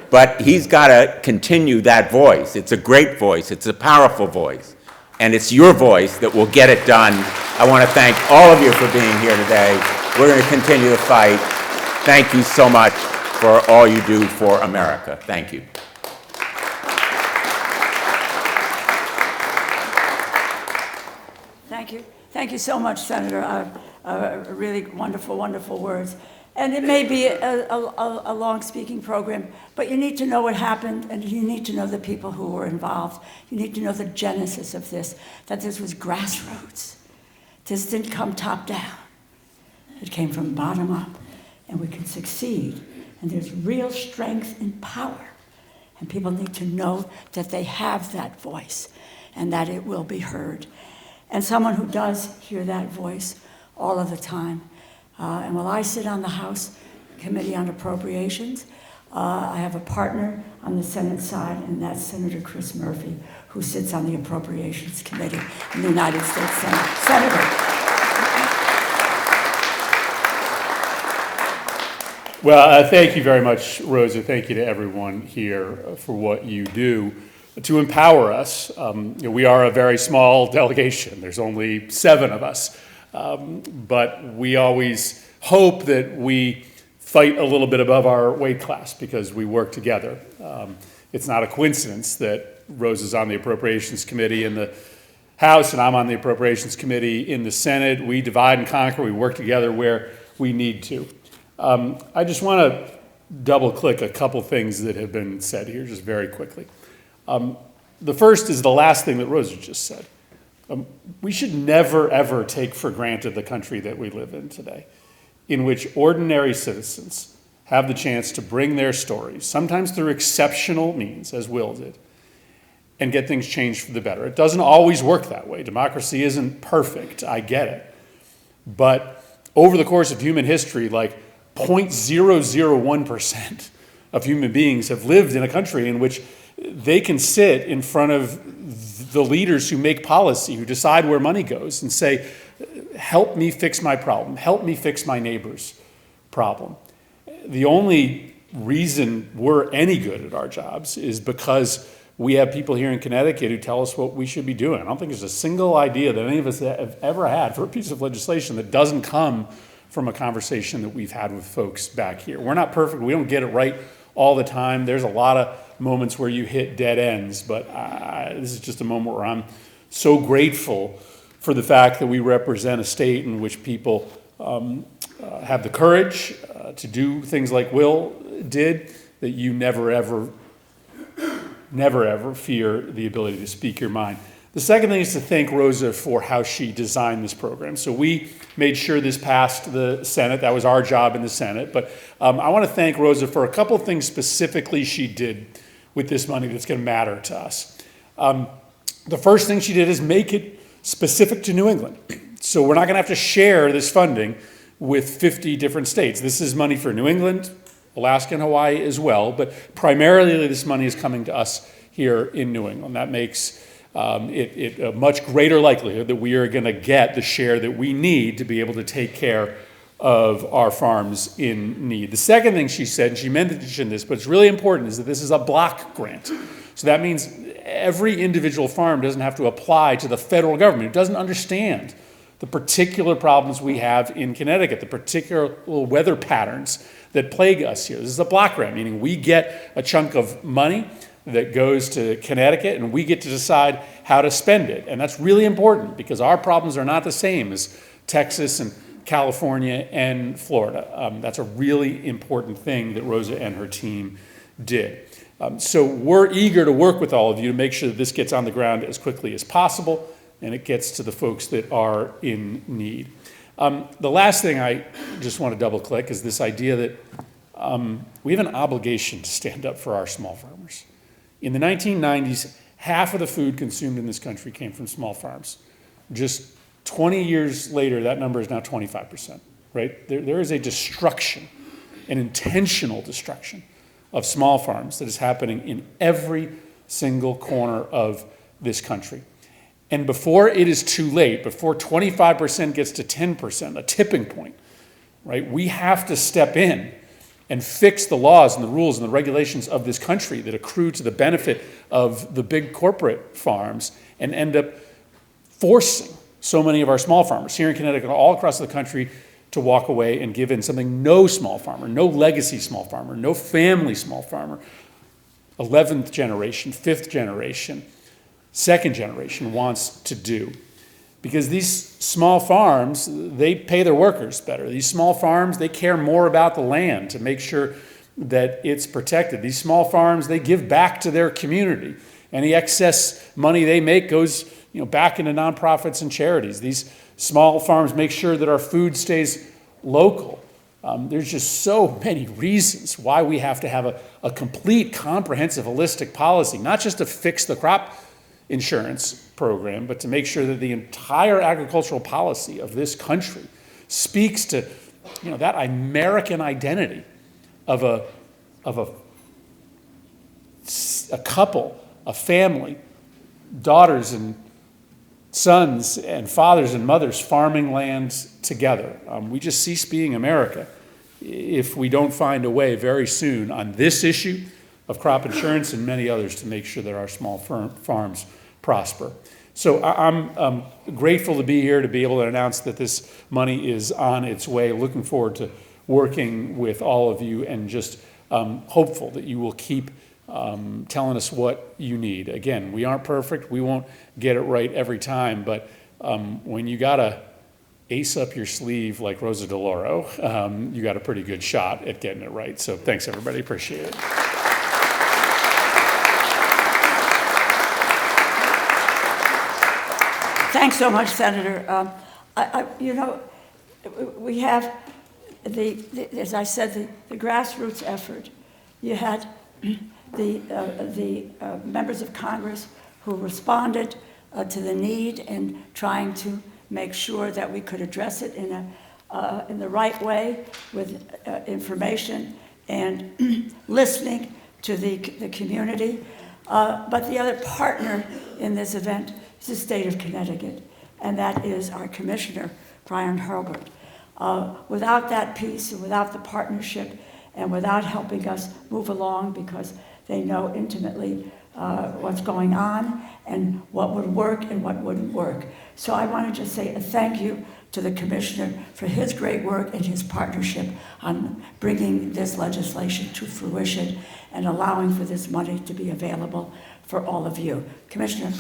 But he's got to continue that voice. It's a great voice. It's a powerful voice. And it's your voice that will get it done. I want to thank all of you for being here today. We're going to continue the fight. Thank you so much for all you do for America. Thank you. Thank you. Thank you so much, Senator. Really wonderful, wonderful words. And it may be a long speaking program, but you need to know what happened, and you need to know the people who were involved. You need to know the genesis of this, that this was grassroots. This didn't come top down. It came from bottom up, and we can succeed. And there's real strength and power. And people need to know that they have that voice and that it will be heard. And someone who does hear that voice all of the time. And while I sit on the House Committee on Appropriations, I have a partner on the Senate side, and that's Senator Chris Murphy, who sits on the Appropriations Committee in the United States Senate. Senator. Well, thank you very much, Rosa. Thank you to everyone here for what you do to empower us. We are a very small delegation. There's only 7 of us. But we always hope that we fight a little bit above our weight class because we work together. It's not a coincidence that Rosa's on the Appropriations Committee in the House and I'm on the Appropriations Committee in the Senate. We divide and conquer. We work together where we need to. I just want to double click a couple things that have been said here just very quickly. The first is the last thing that Rosa just said. We should never, ever take for granted the country that we live in today, in which ordinary citizens have the chance to bring their stories, sometimes through exceptional means, as Will did, and get things changed for the better. It doesn't always work that way. Democracy isn't perfect, I get it. But over the course of human history, like 0.001% of human beings have lived in a country in which they can sit in front of the leaders who make policy, who decide where money goes, and say, help me fix my problem, help me fix my neighbor's problem. The only reason we're any good at our jobs is because we have people here in Connecticut who tell us what we should be doing. I don't think there's a single idea that any of us have ever had for a piece of legislation that doesn't come from a conversation that we've had with folks back here. We're not perfect. We don't get it right all the time. There's a lot of moments where you hit dead ends, but this is just a moment where I'm so grateful for the fact that we represent a state in which people have the courage to do things like Will did, that you never ever fear the ability to speak your mind. The second thing is to thank Rosa for how she designed this program. So we made sure this passed the Senate. That was our job in the Senate. But I want to thank Rosa for a couple of things specifically she did with this money that's going to matter to us. The first thing she did is make it specific to New England. So we're not going to have to share this funding with 50 different states. This is money for New England, Alaska, and Hawaii as well. But primarily this money is coming to us here in New England. That makes a much greater likelihood that we are going to get the share that we need to be able to take care of our farms in need. The second thing she said, and she mentioned this, but it's really important, is that this is a block grant. So that means every individual farm doesn't have to apply to the federal government. It doesn't understand the particular problems we have in Connecticut, the particular weather patterns that plague us here. This is a block grant, meaning we get a chunk of money that goes to Connecticut and we get to decide how to spend it. And that's really important because our problems are not the same as Texas and California and Florida. That's a really important thing that Rosa and her team did. So we're eager to work with all of you to make sure that this gets on the ground as quickly as possible and it gets to the folks that are in need. The last thing I just want to double click is this idea that we have an obligation to stand up for our small farmers. In the 1990s, half of the food consumed in this country came from small farms. Just 20 years later, that number is now 25%, right? There is a destruction, an intentional destruction of small farms that is happening in every single corner of this country. And before it is too late, before 25% gets to 10%, a tipping point, right? We have to step in and fix the laws and the rules and the regulations of this country that accrue to the benefit of the big corporate farms and end up forcing so many of our small farmers here in Connecticut, all across the country, to walk away and give in something no small farmer, no legacy small farmer, no family small farmer, 11th generation, 5th generation, 2nd generation wants to do. Because these small farms, they pay their workers better. These small farms, they care more about the land to make sure that it's protected. These small farms, they give back to their community. Any excess money they make goes, back into nonprofits and charities. These small farms make sure that our food stays local. There's just so many reasons why we have to have a complete, comprehensive, holistic policy, not just to fix the crop insurance program, but to make sure that the entire agricultural policy of this country speaks to, that American identity of a couple, a family, daughters and sons and fathers and mothers farming lands together. We just cease being America if we don't find a way very soon on this issue of crop insurance and many others to make sure that our small farms prosper. So I'm grateful to be here to be able to announce that this money is on its way. Looking forward to working with all of you and just hopeful that you will keep telling us what you need. Again, we aren't perfect. We won't get it right every time, but when you got to ace up your sleeve like Rosa DeLauro, you got a pretty good shot at getting it right. So thanks, everybody. Appreciate it. Thanks so much, Senator. We have as I said, the grassroots effort. You had the members of Congress who responded to the need and trying to make sure that we could address it in the right way with information and listening to the community. But the other partner in this event is the state of Connecticut, and that is our Commissioner, Brian Hurlbert. Without that piece, and without the partnership, and without helping us move along, because they know intimately what's going on and what would work and what wouldn't work. So I want to just say a thank you to the Commissioner for his great work and his partnership on bringing this legislation to fruition and allowing for this money to be available for all of you. Commissioner.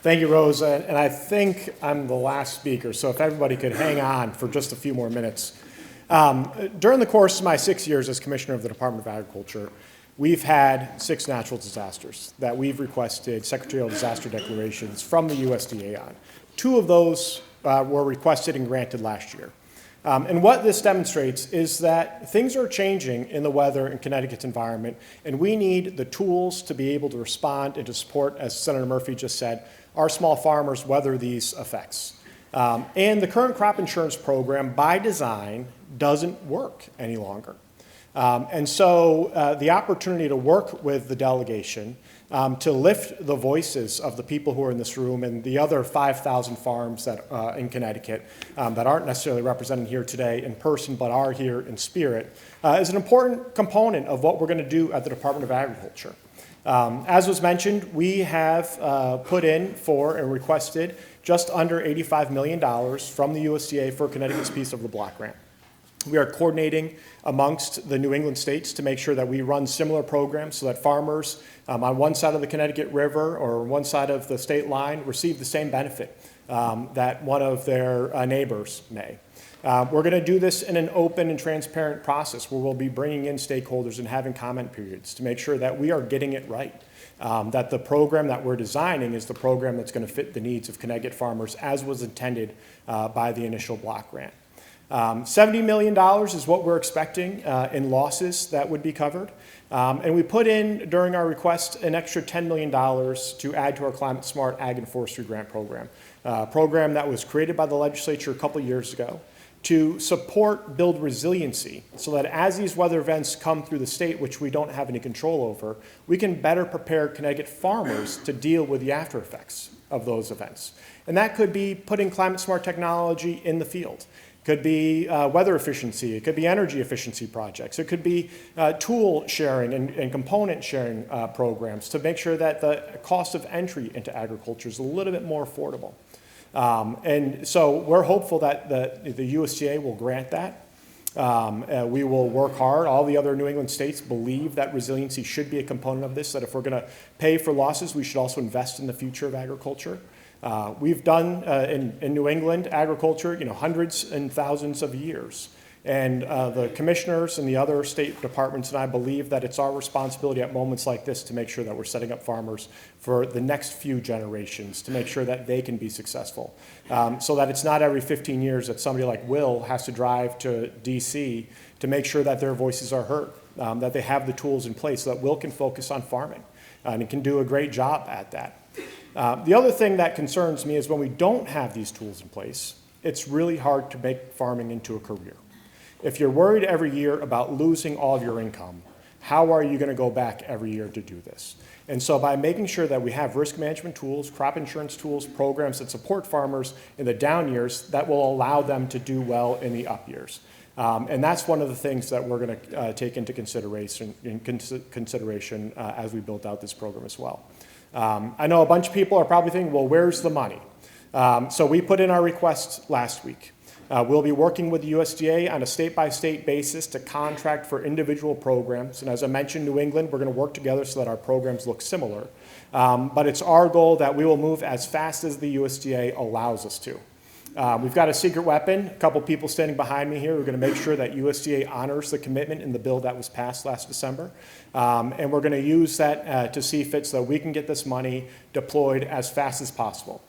Thank you, Rosa, and I think I'm the last speaker, so if everybody could hang on for just a few more minutes. During the course of my 6 years as Commissioner of the Department of Agriculture, we've had 6 natural disasters that we've requested secretarial disaster declarations from the USDA on. 2 of those were requested and granted last year. And what this demonstrates is that things are changing in the weather in Connecticut's environment, and we need the tools to be able to respond and to support, as Senator Murphy just said, our small farmers weather these effects. And the current crop insurance program, by design, doesn't work any longer. And so the opportunity to work with the delegation to lift the voices of the people who are in this room and the other 5,000 farms that in Connecticut that aren't necessarily represented here today in person but are here in spirit is an important component of what we're going to do at the Department of Agriculture. As was mentioned, we have put in for and requested just under $85 million from the USDA for Connecticut's piece of the block grant. We are coordinating amongst the New England states to make sure that we run similar programs so that farmers on one side of the Connecticut River or one side of the state line receive the same benefit that one of their neighbors may. We're going to do this in an open and transparent process where we'll be bringing in stakeholders and having comment periods to make sure that we are getting it right, that the program that we're designing is the program that's going to fit the needs of Connecticut farmers as was intended by the initial block grant. $70 million is what we're expecting in losses that would be covered. And we put in, during our request, an extra $10 million to add to our Climate Smart Ag and Forestry Grant program, a program that was created by the legislature a couple years ago to support build resiliency so that as these weather events come through the state, which we don't have any control over, we can better prepare Connecticut farmers to deal with the after effects of those events. And that could be putting climate smart technology in the field. Could be weather efficiency, it could be energy efficiency projects, it could be tool sharing and component sharing programs to make sure that the cost of entry into agriculture is a little bit more affordable. And so we're hopeful that the USDA will grant that. We will work hard. All the other New England states believe that resiliency should be a component of this, that if we're going to pay for losses, we should also invest in the future of agriculture. We've done in New England agriculture, hundreds and thousands of years. And the commissioners and the other state departments and I believe that it's our responsibility at moments like this to make sure that we're setting up farmers for the next few generations to make sure that they can be successful. So that it's not every 15 years that somebody like Will has to drive to DC to make sure that their voices are heard, that they have the tools in place so that Will can focus on farming and he can do a great job at that. The other thing that concerns me is when we don't have these tools in place, it's really hard to make farming into a career. If you're worried every year about losing all of your income, how are you going to go back every year to do this? And so by making sure that we have risk management tools, crop insurance tools, programs that support farmers in the down years, that will allow them to do well in the up years. And that's one of the things that we're going to take into consideration as we build out this program as well. I know a bunch of people are probably thinking, well, where's the money? So we put in our request last week. We'll be working with the USDA on a state-by-state basis to contract for individual programs. And as I mentioned, New England, we're going to work together so that our programs look similar. But it's our goal that we will move as fast as the USDA allows us to. We've got a secret weapon, a couple people standing behind me here. We're going to make sure that USDA honors the commitment in the bill that was passed last December. And we're going to use that to see fit so that we can get this money deployed as fast as possible.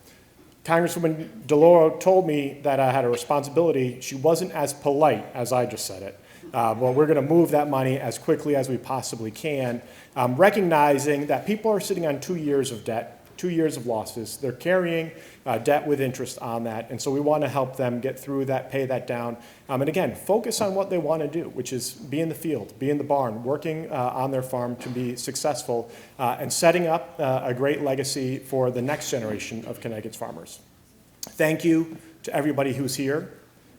Congresswoman DeLauro told me that I had a responsibility. She wasn't as polite as I just said it. Well, we're going to move that money as quickly as we possibly can, recognizing that people are sitting on 2 years of debt, 2 years of losses. They're carrying debt with interest on that, and so we want to help them get through that, pay that down, and again, focus on what they want to do, which is be in the field, be in the barn, working on their farm to be successful, and setting up a great legacy for the next generation of Connecticut's farmers. Thank you to everybody who's here.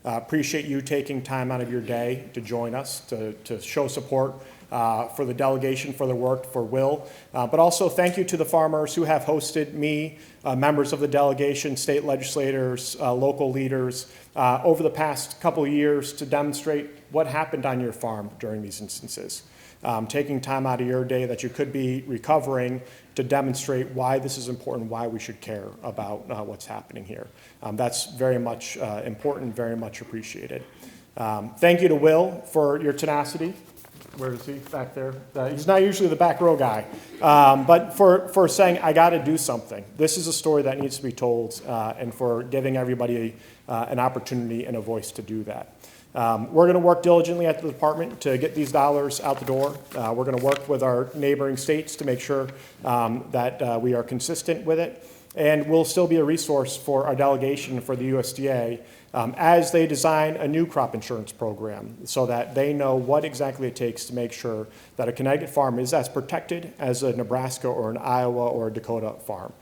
Appreciate you taking time out of your day to join us, to show support for the delegation, for the work, for Will. But also thank you to the farmers who have hosted me, members of the delegation, state legislators, local leaders, over the past couple of years to demonstrate what happened on your farm during these instances. Taking time out of your day that you could be recovering to demonstrate why this is important, why we should care about what's happening here. That's very much important, very much appreciated. Thank you to Will for your tenacity. Where is he? Back there. He's not usually the back row guy, but for saying, I got to do something. This is a story that needs to be told, and for giving everybody an opportunity and a voice to do that. We're going to work diligently at the department to get these dollars out the door. We're going to work with our neighboring states to make sure that we are consistent with it. And we'll still be a resource for our delegation for the USDA as they design a new crop insurance program so that they know what exactly it takes to make sure that a Connecticut farm is as protected as a Nebraska or an Iowa or a Dakota farm.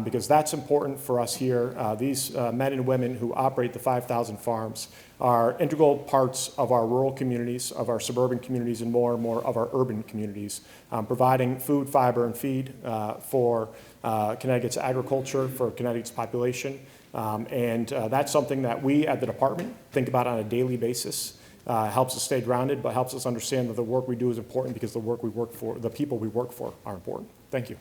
Because that's important for us here. These men and women who operate the 5,000 farms are integral parts of our rural communities, of our suburban communities, and more of our urban communities, providing food, fiber, and feed for Connecticut's agriculture, for Connecticut's population. And that's something that we at the department think about on a daily basis. Helps us stay grounded, but helps us understand that the work we do is important because the work we work for, the people we work for are important. Thank you.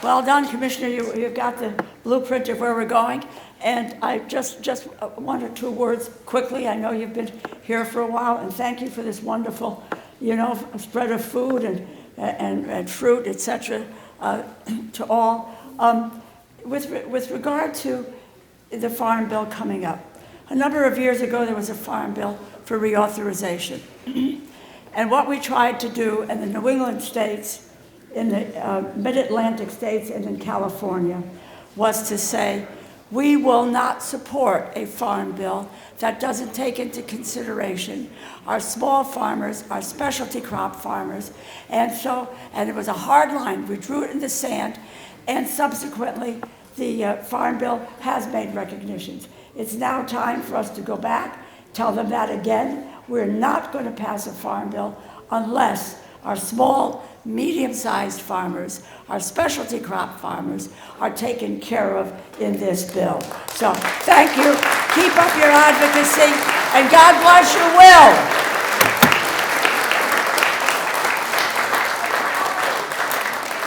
Well done, Commissioner. You've got the blueprint of where we're going. And I just 1 or 2 words quickly. I know you've been here for a while, and thank you for this wonderful, spread of food and fruit, etc. To all. With regard to the Farm Bill coming up, a number of years ago there was a Farm Bill for reauthorization. And what we tried to do in the New England states, in the mid-Atlantic states, and in California, was to say, we will not support a farm bill that doesn't take into consideration our small farmers, our specialty crop farmers. And it was a hard line. We drew it in the sand, and subsequently the farm bill has made recognitions. It's now time for us to go back, tell them that again. We're not going to pass a farm bill unless our small, medium-sized farmers, our specialty crop farmers are taken care of in this bill. So thank you. Keep up your advocacy, and God bless your will.